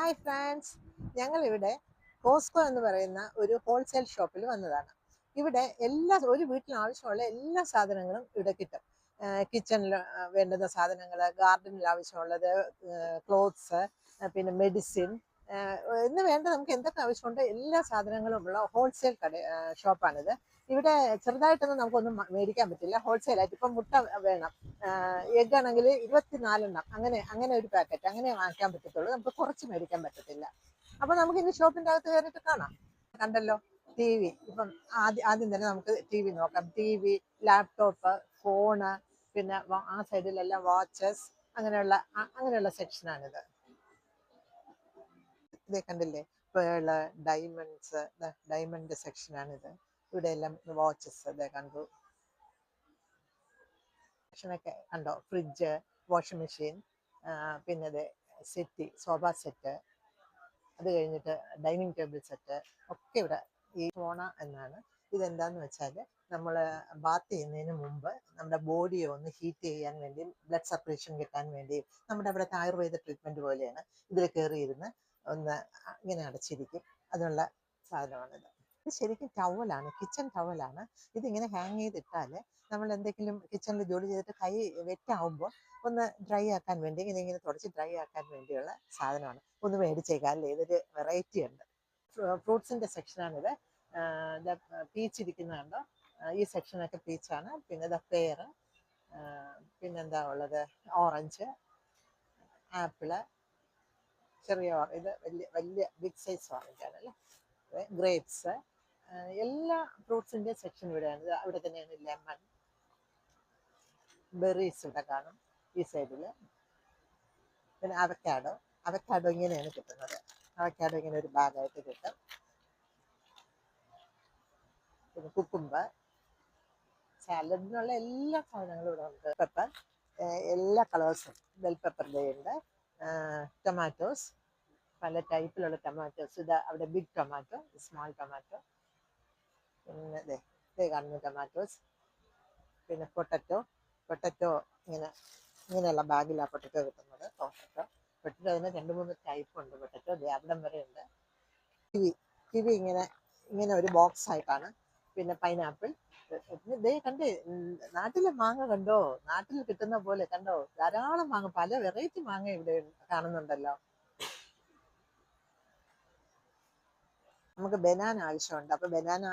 Hi France, ഞങ്ങളിവിടെ Costco എന്ന് പറയുന്ന ഒരു ഹോൾസെയിൽ ഷോപ്പിൽ വന്നതാണ്. ഇവിടെ ഒരു വീട്ടിൽ ആവശ്യമുള്ള എല്ലാ സാധനങ്ങളും ഇവിടെ കിട്ടും. കിച്ചണിൽ വേണ്ടുന്ന സാധനങ്ങൾ, ഗാർഡനിൽ ആവശ്യമുള്ളത്, ക്ലോത്ത്സ്, പിന്നെ മെഡിസിൻ എന്ന് വേണ്ട നമുക്ക് എന്തൊക്കെ ആവശ്യമുണ്ട് എല്ലാ സാധനങ്ങളും ഉള്ള ഹോൾസെയിൽ ഷോപ്പാണിത്. ഇവിടെ ചെറുതായിട്ടൊന്നും നമുക്കൊന്നും മേടിക്കാൻ പറ്റില്ല. ഹോൾസെയിലായിട്ട് ഇപ്പം മുട്ട വേണം, എഗ് ആണെങ്കിൽ 24 അങ്ങനെ അങ്ങനെ ഒരു പാക്കറ്റ് അങ്ങനെ വാങ്ങിക്കാൻ പറ്റത്തുള്ളൂ. നമുക്ക് കുറച്ച് മേടിക്കാൻ പറ്റത്തില്ല. അപ്പൊ നമുക്ക് ഇനി ഷോപ്പിന്റെ അകത്ത് കയറിയിട്ട് കാണാം. കണ്ടല്ലോ, TV. ഇപ്പം ആദ്യം തന്നെ നമുക്ക് TV നോക്കാം. TV, ലാപ്ടോപ്പ്, ഫോണ്, പിന്നെ ആ സൈഡിലെല്ലാം വാച്ചസ്, അങ്ങനെയുള്ള സെക്ഷനാണിത്. ഇത് കണ്ടില്ലേ, പേള്, ഡയമണ്ട്സ്, ഡയമണ്ട് സെക്ഷനാണിത്. ഇവിടെ എല്ലാം വാച്ചസ് ഇതേ കണ്ടു. സെക്ഷനൊക്കെ കണ്ടോ, ഫ്രിഡ്ജ്, വാഷിംഗ് മെഷീൻ, പിന്നെ സോഫ സെറ്റ്, അത് കഴിഞ്ഞിട്ട് ഡൈനിങ് ടേബിൾ സെറ്റ് ഒക്കെ ഇവിടെ. ഈ സോണ എന്നാണ്. ഇതെന്താന്ന് വെച്ചാൽ നമ്മൾ ബാത്ത് ചെയ്യുന്നതിന് മുമ്പ് നമ്മുടെ ബോഡിയെ ഒന്ന് ഹീറ്റ് ചെയ്യാൻ വേണ്ടി, ബ്ലഡ് സർക്കുലേഷൻ കിട്ടാൻ വേണ്ടി, നമ്മുടെ അവിടുത്തെ ആയുർവേദ ട്രീറ്റ്മെന്റ് പോലെയാണ്. ഇതിൽ കയറിയിരുന്ന് ഒന്ന് ഇങ്ങനെ അടച്ചിരിക്കും. അതിനുള്ള സാധനമാണിത്. ഇത് ശരിക്കും ടവലാണ്, കിച്ചൺ ടവലാണ്. ഇതിങ്ങനെ ഹാങ് ചെയ്തിട്ടാൽ നമ്മൾ എന്തെങ്കിലും കിച്ചണിൽ ജോലി ചെയ്തിട്ട് കൈ വെറ്റാവുമ്പോൾ ഒന്ന് ഡ്രൈ ആക്കാൻ വേണ്ടി ഇങ്ങനെ തുടച്ച് ഡ്രൈ ആക്കാൻ വേണ്ടിയുള്ള സാധനമാണ്. ഒന്ന് മേടിച്ചേക്കാം അല്ലേ, ഇതൊരു വെറൈറ്റി ഉണ്ട്. ഫ്രൂട്ട്സിന്റെ സെക്ഷനാണിത്. പീച്ച് ഇരിക്കുന്നുണ്ടോ, ഈ സെക്ഷനൊക്കെ പീച്ചാണ്. പിന്നെ പെയർ, പിന്നെന്താ ഉള്ളത്, ഓറഞ്ച്, ആപ്പിള്, ചെറിയ ഇത് വലിയ വലിയ ബിഗ് സൈസ് ഓറഞ്ചാണ് അല്ലേ. ഗ്രേപ്സ്, എല്ലാ ഫ്രൂട്ട്സിന്റെ സെക്ഷൻ ഇവിടെയാണ്. അവിടെ തന്നെയാണ് ലെമൺ, ബെറീസ് ഇവിടെ കാണും ഈ സൈഡില്. പിന്നെ അവക്കാഡോ ഇങ്ങനെയാണ് കിട്ടുന്നത്. അവക്കാഡോ ഇങ്ങനെ ഒരു ബാഗായിട്ട് കിട്ടും. പിന്നെ കുക്കുംബർ, സാലഡിനുള്ള എല്ലാ സാധനങ്ങളും ഇവിടെ ഉണ്ട്. പെപ്പർ, എല്ലാ കളേഴ്സും, ബെൽ പെപ്പറിൻ്റെ ഉണ്ട്. ടൊമാറ്റോസ്, പല ടൈപ്പിലുള്ള ടൊമാറ്റോസ്. ഇത് അവിടെ ബിഗ് ടൊമാറ്റോ, സ്മോൾ ടൊമാറ്റോ, പിന്നെ ഇതേ കാണുന്ന ടൊമാറ്റോസ്. പിന്നെ പൊട്ടറ്റോ ഇങ്ങനെയുള്ള ബാഗിലാണ് പൊട്ടറ്റോ കിട്ടുന്നത്. പൊട്ടറ്റോ അതിന് 2-3 ടൈപ്പ് ഉണ്ട്. പൊട്ടറ്റോ അവിടം വരെ ഉണ്ട്. കിവി ഇങ്ങനെ ഒരു ബോക്സ് ആയിട്ടാണ്. പിന്നെ പൈനാപ്പിൾ. ഇതേ കണ്ടേ, നാട്ടിലെ മാങ്ങ കണ്ടോ, നാട്ടിൽ കിട്ടുന്ന പോലെ കണ്ടോ, ധാരാളം മാങ്ങ, പല വെറൈറ്റി മാങ്ങ ഇവിടെ കാണുന്നുണ്ടല്ലോ. നമുക്ക് ബനാന ആവശ്യമുണ്ട്, അപ്പൊ ബനാന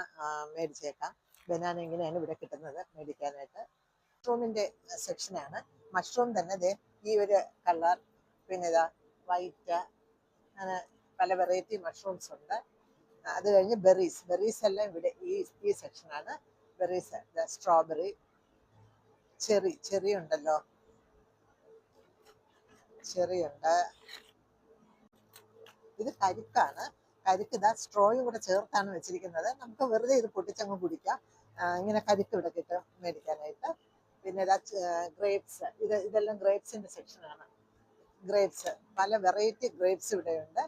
മേടിച്ചേക്കാം. ബനാന ഇങ്ങനെയാണ് ഇവിടെ കിട്ടുന്നത് മേടിക്കാനായിട്ട്. മഷ്റൂമിന്റെ സെക്ഷനാണ്. മഷ്റൂം തന്നെ ഈ ഒരു കളർ, പിന്നെ വൈറ്റ്, അങ്ങനെ പല വെറൈറ്റി മഷ്റൂംസ് ഉണ്ട്. അത് കഴിഞ്ഞ് ബെറീസ് എല്ലാം ഇവിടെ ഈ സെക്ഷനാണ്. ബെറീസ്, സ്ട്രോബെറി, ചെറി ഉണ്ടല്ലോ, ചെറി ഉണ്ട്. ഇത് കരിക്കാണ്. കരിക്ക് സ്ട്രോയും കൂടെ ചേർത്താണ് വെച്ചിരിക്കുന്നത്. നമുക്ക് വെറുതെ ഇത് പൊട്ടിച്ചങ്ങ് കുടിക്കാം. ഇങ്ങനെ കരിക്ക് ഇവിടെ കിട്ടും മേടിക്കാനായിട്ട്. പിന്നെ ഗ്രേപ്സ്, ഇതെല്ലാം ഗ്രേപ്സിന്റെ സെക്ഷനാണ്. ഗ്രേപ്സ്, പല വെറൈറ്റി ഗ്രേപ്സ് ഇവിടെയുണ്ട്.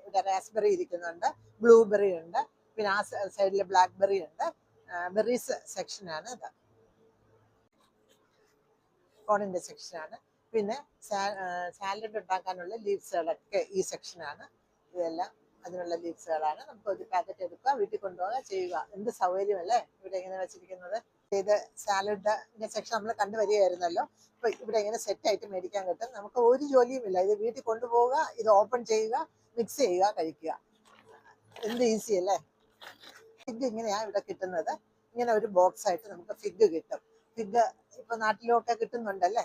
ഇവിടെ റാസ്ബെറി ഇരിക്കുന്നുണ്ട്, ബ്ലൂബെറി ഉണ്ട്, പിന്നെ ആ സൈഡിൽ ബ്ലാക്ക്ബെറി ഉണ്ട്. ബെറീസ് സെക്ഷനാണ് ഇത്. കോണിന്റെ സെക്ഷനാണ്. പിന്നെ സാലഡ് ഉണ്ടാക്കാനുള്ള ലീവ്സുകളൊക്കെ ഈ സെക്ഷനാണ്. ഇതെല്ലാം അതിനുള്ള ലീവ്സുകളാണ്. നമുക്ക് ഒരു പാക്കറ്റ് എടുക്കുക, വീട്ടിൽ കൊണ്ടുപോകുക, ചെയ്യുക. എന്ത് സൗകര്യമല്ലേ ഇവിടെ ഇങ്ങനെ വെച്ചിരിക്കുന്നത്. ഇത് സാലഡിന്റെ സെക്ഷൻ നമ്മൾ കണ്ടുവരികയായിരുന്നല്ലോ. ഇപ്പൊ ഇവിടെ ഇങ്ങനെ സെറ്റ് ആയിട്ട് മേടിക്കാൻ കിട്ടും. നമുക്ക് ഒരു ജോലിയും ഇല്ല. ഇത് വീട്ടിൽ കൊണ്ടുപോവുക, ഇത് ഓപ്പൺ ചെയ്യുക, മിക്സ് ചെയ്യുക, കഴിക്കുക. എന്ത് ഈസി അല്ലേ. ഫിഗ് ഇങ്ങനെയാ ഇവിടെ കിട്ടുന്നത്. ഇങ്ങനെ ഒരു ബോക്സ് ആയിട്ട് നമുക്ക് ഫിഗ് കിട്ടും. ഫിഗ് ഇപ്പൊ നാട്ടിലൊക്കെ കിട്ടുന്നുണ്ടല്ലേ.